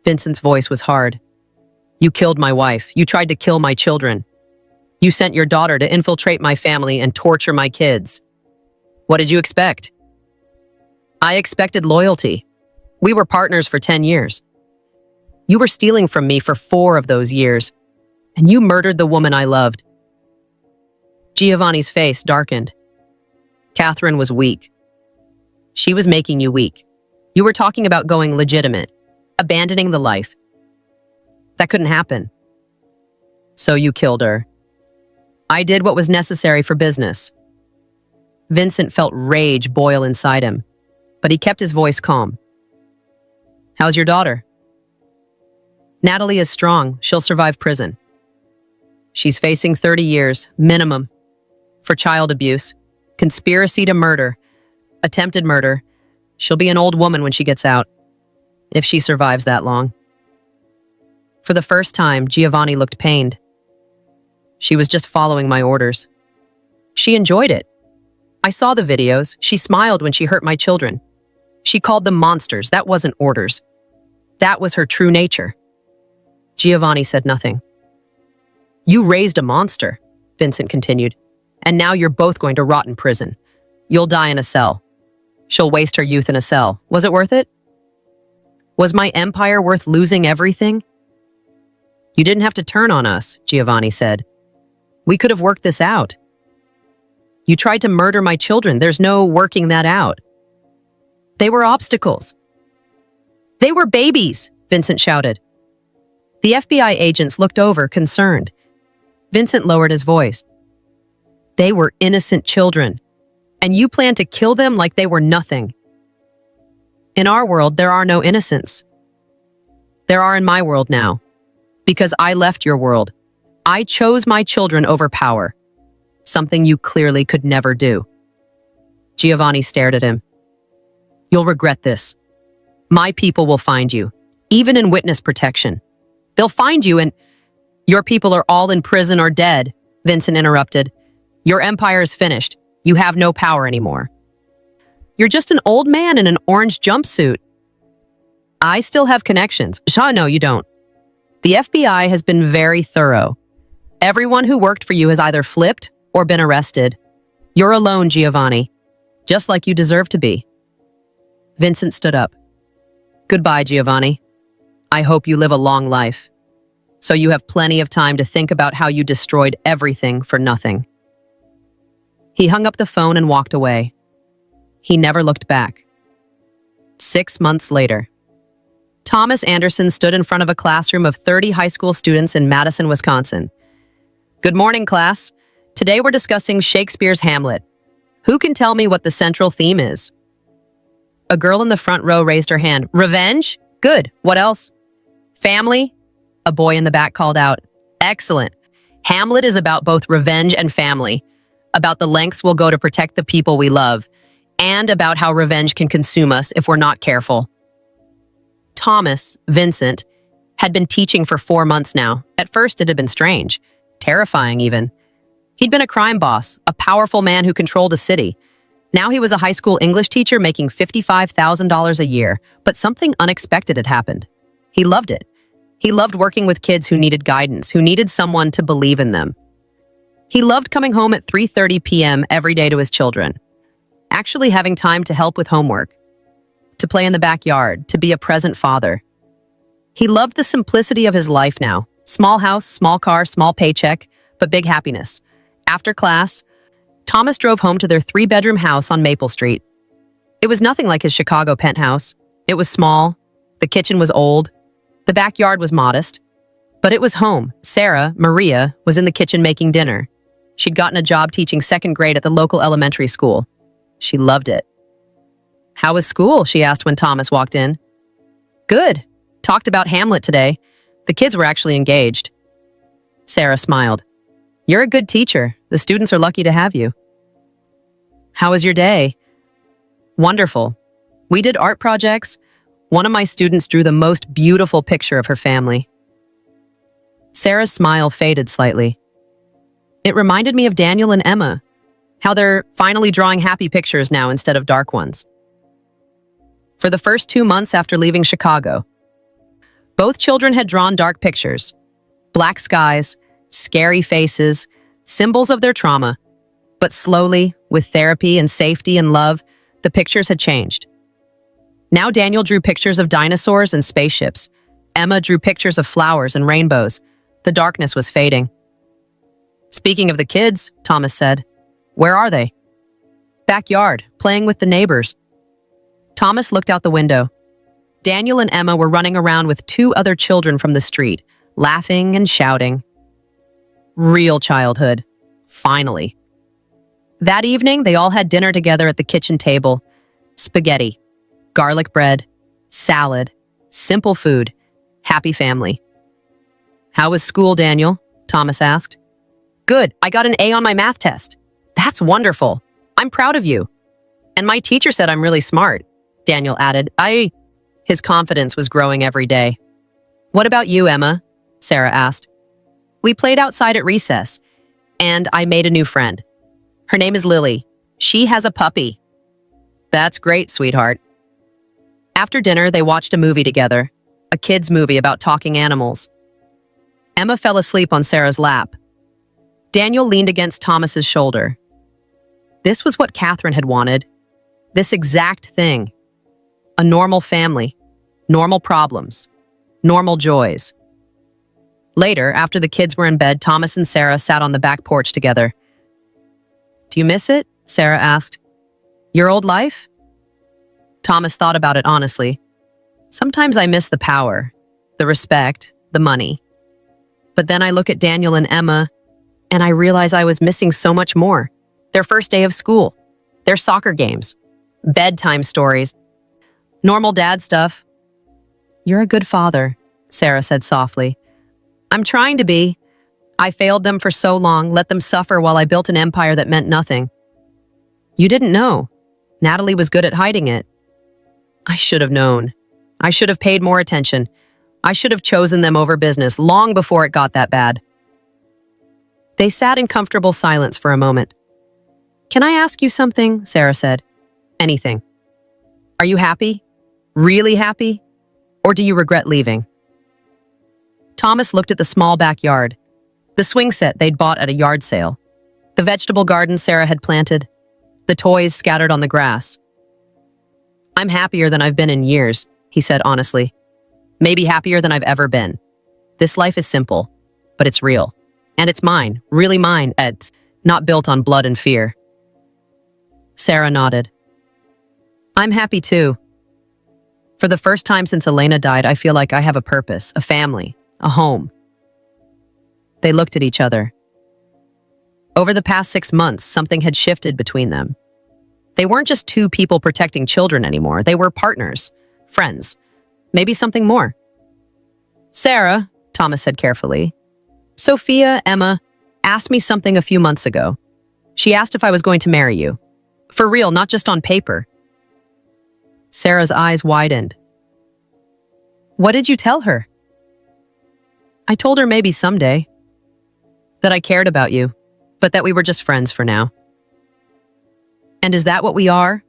Vincent's voice was hard. "You killed my wife. You tried to kill my children. You sent your daughter to infiltrate my family and torture my kids. What did you expect?" "I expected loyalty. We were partners for 10 years. You were stealing from me for 4 of those years, and you murdered the woman I loved." Giovanni's face darkened. "Catherine was weak. She was making you weak. You were talking about going legitimate, abandoning the life. That couldn't happen. So you killed her. I did what was necessary for business." Vincent felt rage boil inside him, but he kept his voice calm. "How's your daughter?" "Natalie is strong. She'll survive prison. She's facing 30 years, minimum, for child abuse, conspiracy to murder, attempted murder. She'll be an old woman when she gets out, if she survives that long." For the first time, Giovanni looked pained. "She was just following my orders. She enjoyed it. I saw the videos. She smiled when she hurt my children. She called them monsters. That wasn't orders. That was her true nature." Giovanni said nothing. "You raised a monster," Vincent continued, "and now you're both going to rot in prison. You'll die in a cell. She'll waste her youth in a cell. Was it worth it? Was my empire worth losing everything?" "You didn't have to turn on us," Giovanni said. "We could have worked this out. You tried to murder my children. There's no working that out. They were obstacles. They were babies," Vincent shouted. The FBI agents looked over, concerned. Vincent lowered his voice. They were innocent children, and you plan to kill them like they were nothing. In our world, there are no innocents. There are in my world now, because I left your world. I chose my children over power, something you clearly could never do. Giovanni stared at him. You'll regret this. My people will find you, even in witness protection. They'll find you and... Your people are all in prison or dead, Vincent interrupted. Your empire is finished. You have no power anymore. You're just an old man in an orange jumpsuit. I still have connections. No, you don't. The FBI has been very thorough. Everyone who worked for you has either flipped or been arrested. You're alone, Giovanni, just like you deserve to be. Vincent stood up. Goodbye, Giovanni. I hope you live a long life, so you have plenty of time to think about how you destroyed everything for nothing. He hung up the phone and walked away. He never looked back. 6 months later, Thomas Anderson stood in front of a classroom of 30 high school students in Madison, Wisconsin. Good morning, class. Today we're discussing Shakespeare's Hamlet. Who can tell me what the central theme is? A girl in the front row raised her hand. Revenge? Good. What else? Family? A boy in the back called out. Excellent. Hamlet is about both revenge and family, about the lengths we'll go to protect the people we love, and about how revenge can consume us if we're not careful. Thomas, Vincent, had been teaching for 4 months now. At first, it had been strange, terrifying even. He'd been a crime boss, a powerful man who controlled a city. Now he was a high school English teacher making $55,000 a year, but something unexpected had happened. He loved it. He loved working with kids who needed guidance, who needed someone to believe in them. He loved coming home at 3:30 p.m. every day to his children, actually having time to help with homework, to play in the backyard, to be a present father. He loved the simplicity of his life now. Small house, small car, small paycheck, but big happiness. After class, Thomas drove home to their 3-bedroom house on Maple Street. It was nothing like his Chicago penthouse. It was small. The kitchen was old. The backyard was modest. But it was home. Sarah, Maria, was in the kitchen making dinner. She'd gotten a job teaching 2nd grade at the local elementary school. She loved it. How was school? She asked when Thomas walked in. Good. Talked about Hamlet today. The kids were actually engaged. Sarah smiled. You're a good teacher. The students are lucky to have you. How was your day? Wonderful. We did art projects. One of my students drew the most beautiful picture of her family. Sarah's smile faded slightly. It reminded me of Daniel and Emma, how they're finally drawing happy pictures now instead of dark ones. For the first 2 months after leaving Chicago, both children had drawn dark pictures, black skies, scary faces, symbols of their trauma. But slowly, with therapy and safety and love, the pictures had changed. Now Daniel drew pictures of dinosaurs and spaceships. Emma drew pictures of flowers and rainbows. The darkness was fading. Speaking of the kids, Thomas said, where are they? Backyard, playing with the neighbors. Thomas looked out the window. Daniel and Emma were running around with 2 other children from the street, laughing and shouting. Real childhood. Finally. That evening, they all had dinner together at the kitchen table. Spaghetti, garlic bread, salad, simple food, happy family. How was school, Daniel? Thomas asked. Good. I got an A on my math test. That's wonderful. I'm proud of you. And my teacher said I'm really smart, Daniel added. His confidence was growing every day. What about you, Emma? Sarah asked. We played outside at recess, and I made a new friend. Her name is Lily. She has a puppy. That's great, sweetheart. After dinner, they watched a movie together, a kid's movie about talking animals. Emma fell asleep on Sarah's lap. Daniel leaned against Thomas's shoulder. This was what Catherine had wanted. This exact thing. A normal family, normal problems, normal joys. Later, after the kids were in bed, Thomas and Sarah sat on the back porch together. Do you miss it? Sarah asked. Your old life? Thomas thought about it honestly. Sometimes I miss the power, the respect, the money. But then I look at Daniel and Emma, and I realize I was missing so much more. Their first day of school, their soccer games, bedtime stories, normal dad stuff. "You're a good father," Sarah said softly. "I'm trying to be. I failed them for so long, let them suffer while I built an empire that meant nothing." "You didn't know. Natalie was good at hiding it." "I should have known. I should have paid more attention. I should have chosen them over business long before it got that bad." They sat in comfortable silence for a moment. "Can I ask you something?" Sarah said. "Anything. Are you happy? Really happy? Or do you regret leaving?" Thomas looked at the small backyard, the swing set they'd bought at a yard sale, the vegetable garden Sarah had planted, the toys scattered on the grass. "I'm happier than I've been in years," he said honestly. "Maybe happier than I've ever been. This life is simple, but it's real. And it's mine, really mine, Ed, not built on blood and fear." Sarah nodded. "I'm happy too. For the first time since Elena died, I feel like I have a purpose, a family, a home." They looked at each other. Over the past 6 months, something had shifted between them. They weren't just two people protecting children anymore. They were partners, friends, maybe something more. "Sarah," Thomas said carefully, "Sophia, Emma, asked me something a few months ago. She asked if I was going to marry you. For real, not just on paper." Sarah's eyes widened. "What did you tell her?" "I told her maybe someday. That I cared about you, but that we were just friends for now." "And is that what we are?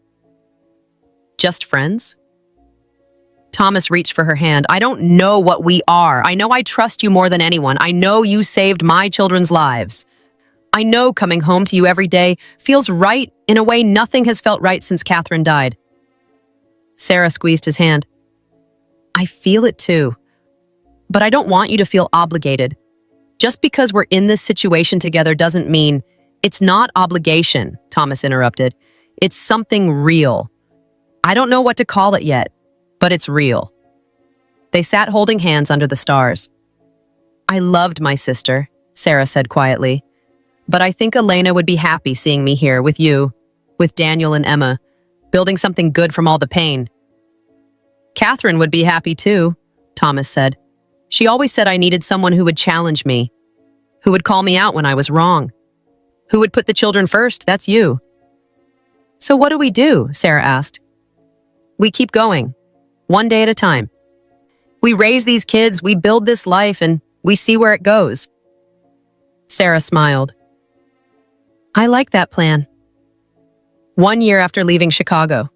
Just friends?" Thomas reached for her hand. "I don't know what we are. I know I trust you more than anyone. I know you saved my children's lives. I know coming home to you every day feels right in a way nothing has felt right since Catherine died." Sarah squeezed his hand. "I feel it too. But I don't want you to feel obligated. Just because we're in this situation together doesn't mean—" "It's not obligation," Thomas interrupted. "It's something real. I don't know what to call it yet, but it's real." They sat holding hands under the stars. "I loved my sister," Sarah said quietly. "But I think Elena would be happy seeing me here with you, with Daniel and Emma, building something good from all the pain." "Catherine would be happy too," Thomas said. "She always said I needed someone who would challenge me, who would call me out when I was wrong, who would put the children first. That's you." "So what do we do?" Sarah asked. "We keep going, one day at a time. We raise these kids, we build this life, and we see where it goes." Sarah smiled. "I like that plan." 1 year after leaving Chicago,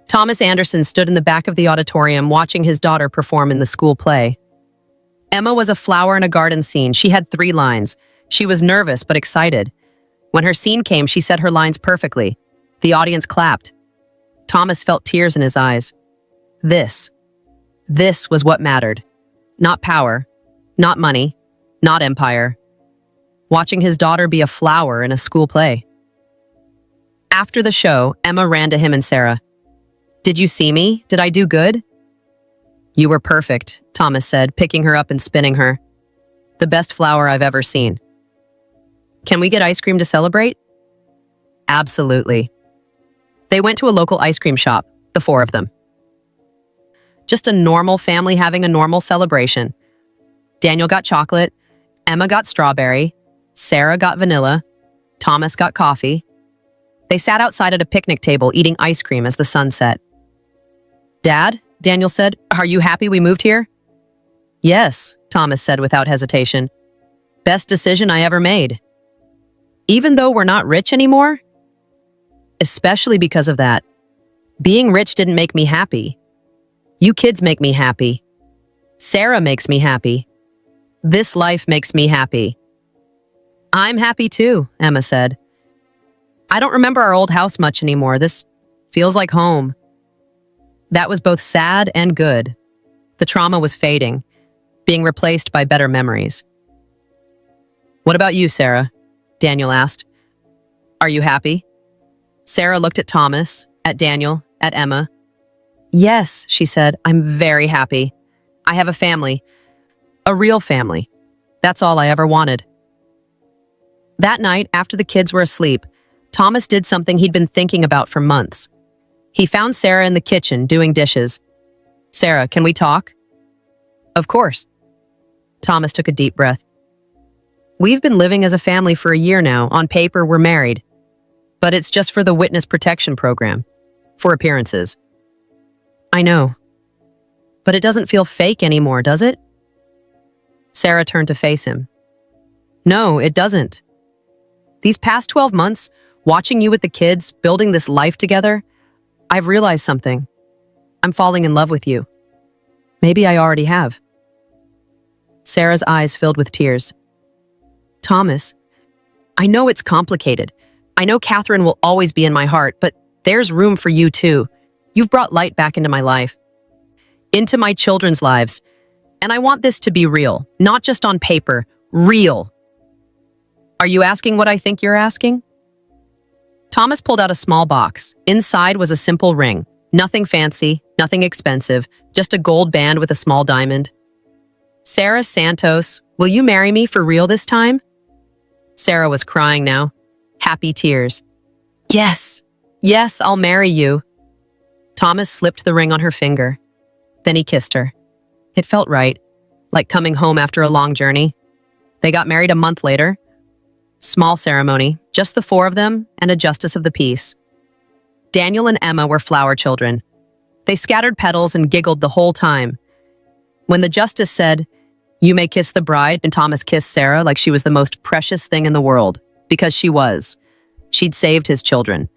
Thomas Anderson stood in the back of the auditorium watching his daughter perform in the school play. Emma was a flower in a garden scene. She had 3 lines. She was nervous but excited. When her scene came, she said her lines perfectly. The audience clapped. Thomas felt tears in his eyes. This was what mattered. Not power, not money, not empire. Watching his daughter be a flower in a school play. After the show, Emma ran to him and Sarah. "Did you see me? Did I do good?" "You were perfect," Thomas said, picking her up and spinning her. "The best flower I've ever seen." "Can we get ice cream to celebrate?" "Absolutely." They went to a local ice cream shop, the 4 of them. Just a normal family having a normal celebration. Daniel got chocolate, Emma got strawberry, Sarah got vanilla, Thomas got coffee. They sat outside at a picnic table eating ice cream as the sun set. "Dad," Daniel said, "are you happy we moved here?" "Yes," Thomas said without hesitation. "Best decision I ever made." "Even though we're not rich anymore?" "Especially because of that. Being rich didn't make me happy. You kids make me happy. Sarah makes me happy. This life makes me happy." "I'm happy too," Emma said. "I don't remember our old house much anymore. This feels like home." That was both sad and good. The trauma was fading, being replaced by better memories. "What about you, Sarah?" Daniel asked. "Are you happy?" Sarah looked at Thomas, at Daniel, at Emma. "Yes," she said, "I'm very happy. I have a family. A real family. That's all I ever wanted. That night, after the kids were asleep, Thomas did something he'd been thinking about for months. He found Sarah in the kitchen doing dishes. "Sarah, can we talk?" "Of course." Thomas took a deep breath. "We've been living as a family for a year now. On paper, we're married. But it's just for the witness protection program. For appearances." "I know. But it doesn't feel fake anymore, does it?" Sarah turned to face him. "No, it doesn't. These past 12 months, watching you with the kids, building this life together, I've realized something. I'm falling in love with you. Maybe I already have." Sarah's eyes filled with tears. "Thomas, I know it's complicated. I know Catherine will always be in my heart, but there's room for you too. You've brought light back into my life, into my children's lives. And I want this to be real, not just on paper, real." "Are you asking what I think you're asking?" Thomas pulled out a small box. Inside was a simple ring. Nothing fancy, nothing expensive, just a gold band with a small diamond. "Sarah Santos, will you marry me for real this time?" Sarah was crying now. Happy tears. "Yes, yes, I'll marry you." Thomas slipped the ring on her finger. Then he kissed her. It felt right, like coming home after a long journey. They got married a month later. Small ceremony, just the four of them and a justice of the peace. Daniel and Emma were flower children. They scattered petals and giggled the whole time. When the justice said, "You may kiss the bride," and Thomas kissed Sarah like she was the most precious thing in the world, because she was. She'd saved his children,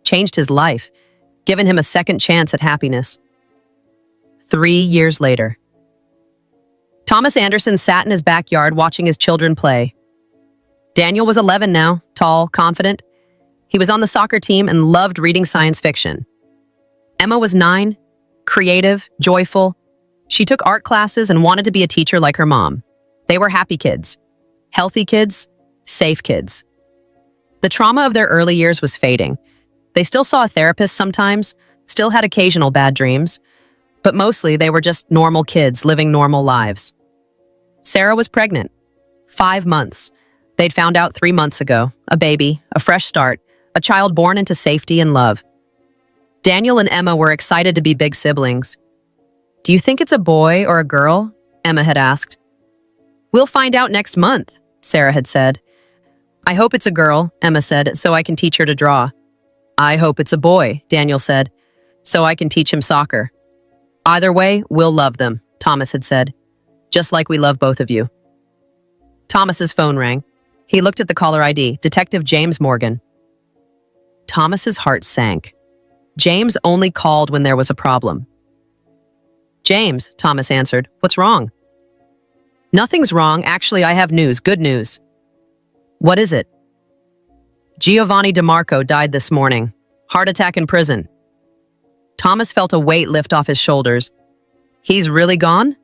changed his life, given him a second chance at happiness. 3 years later. Thomas Anderson sat in his backyard watching his children play. Daniel was 11 now, tall, confident. He was on the soccer team and loved reading science fiction. Emma was 9, creative, joyful. She took art classes and wanted to be a teacher like her mom. They were happy kids, healthy kids, safe kids. The trauma of their early years was fading. They still saw a therapist sometimes, still had occasional bad dreams, but mostly they were just normal kids living normal lives. Sarah was pregnant. 5 months. They'd found out 3 months ago. A baby, a fresh start, a child born into safety and love. Daniel and Emma were excited to be big siblings. "Do you think it's a boy or a girl?" Emma had asked. "We'll find out next month," Sarah had said. "I hope it's a girl," Emma said, "so I can teach her to draw." "I hope it's a boy," Daniel said, "so I can teach him soccer." "Either way, we'll love them," Thomas had said, "just like we love both of you." Thomas's phone rang. He looked at the caller ID, Detective James Morgan. Thomas's heart sank. James only called when there was a problem. "James," Thomas answered, "what's wrong?" "Nothing's wrong. Actually, I have news, good news." "What is it?" "Giovanni DeMarco died this morning. Heart attack in prison." Thomas felt a weight lift off his shoulders. "He's really gone?"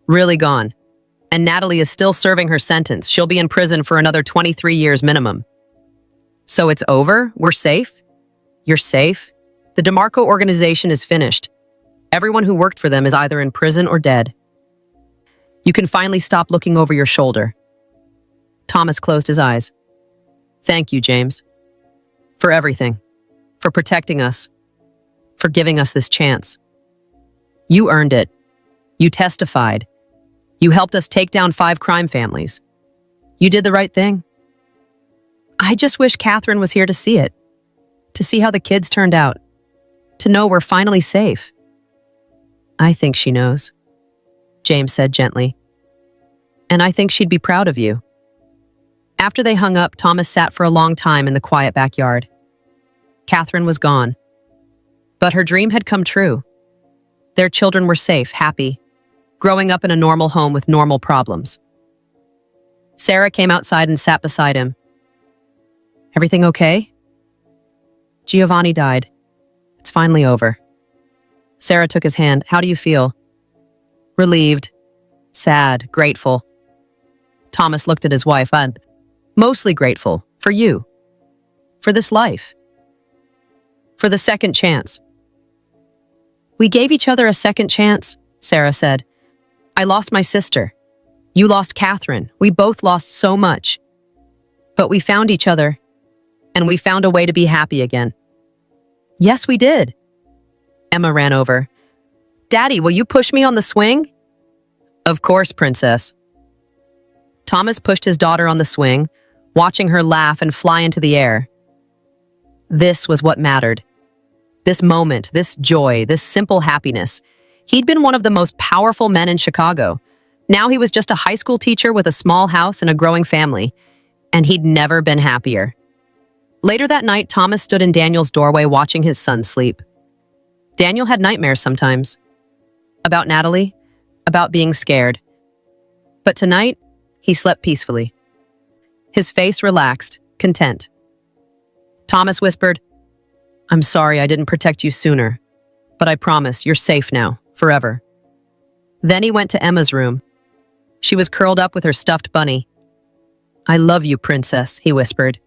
"Really gone. And Natalie is still serving her sentence. She'll be in prison for another 23 years minimum." "So it's over? We're safe?" "You're safe. The DeMarco organization is finished. Everyone who worked for them is either in prison or dead. You can finally stop looking over your shoulder." Thomas closed his eyes. "Thank you, James. For everything. For protecting us. For giving us this chance. You earned it. You testified. You helped us take down 5 crime families. You did the right thing. I just wish Catherine was here to see it. To see how the kids turned out. To know we're finally safe." "I think she knows," James said gently. "And I think she'd be proud of you." After they hung up, Thomas sat for a long time in the quiet backyard. Catherine was gone. But her dream had come true. Their children were safe, happy, growing up in a normal home with normal problems. Sarah came outside and sat beside him. "Everything okay?" "Giovanni died. It's finally over." Sarah took his hand. "How do you feel?" "Relieved, sad, grateful." Thomas looked at his wife and, "Mostly grateful. For you. For this life. For the second chance." "We gave each other a second chance," Sarah said. I lost my sister. You lost Catherine. We both lost so much. But we found each other, and we found a way to be happy again. Yes, we did. Emma ran over. Daddy, will you push me on the swing? Of course, princess. Thomas pushed his daughter on the swing, watching her laugh and fly into the air. This was what mattered. This moment, this joy, this simple happiness. He'd been one of the most powerful men in Chicago. Now he was just a high school teacher with a small house and a growing family, and he'd never been happier. Later that night, Thomas stood in Daniel's doorway watching his son sleep. Daniel had nightmares sometimes. About Natalie, about being scared. But tonight, he slept peacefully. His face relaxed, content. Thomas whispered, I'm sorry I didn't protect you sooner, but I promise you're safe now, forever. Then he went to Emma's room. She was curled up with her stuffed bunny. I love you, princess, he whispered.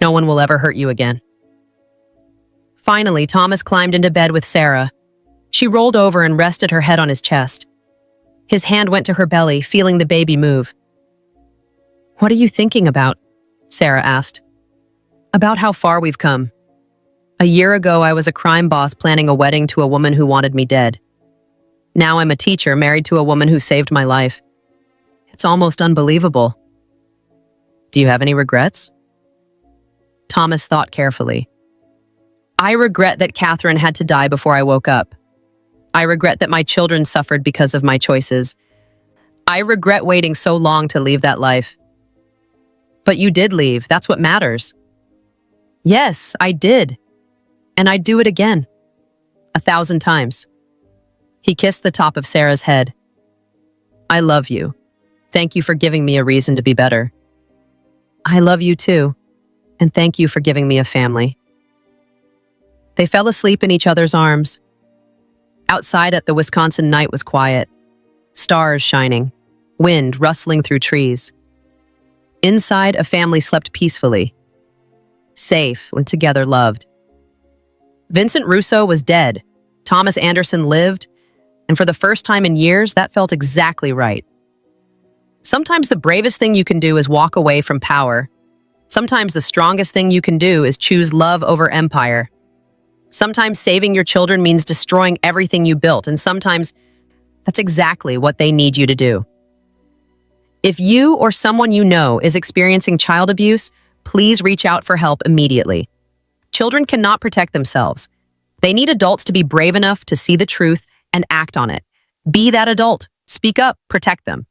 No one will ever hurt you again. Finally, Thomas climbed into bed with Sarah. She rolled over and rested her head on his chest. His hand went to her belly, feeling the baby move. What are you thinking about? Sarah asked. About how far we've come. A year ago, I was a crime boss planning a wedding to a woman who wanted me dead. Now I'm a teacher married to a woman who saved my life. It's almost unbelievable. Do you have any regrets? Thomas thought carefully. I regret that Catherine had to die before I woke up. I regret that my children suffered because of my choices. I regret waiting so long to leave that life. But you did leave. That's what matters. Yes, I did. And I'd do it again. 1,000 times. He kissed the top of Sarah's head. I love you. Thank you for giving me a reason to be better. I love you too. And thank you for giving me a family. They fell asleep in each other's arms. Outside at the Wisconsin night was quiet. Stars shining. Wind rustling through trees. Inside, a family slept peacefully. Safe when together loved. Vincent Russo was dead. Thomas Anderson lived. And for the first time in years, that felt exactly right. Sometimes the bravest thing you can do is walk away from power. Sometimes the strongest thing you can do is choose love over empire. Sometimes saving your children means destroying everything you built, and sometimes that's exactly what they need you to do. If you or someone you know is experiencing child abuse, please reach out for help immediately. Children cannot protect themselves. They need adults to be brave enough to see the truth and act on it. Be that adult. Speak up. Protect them.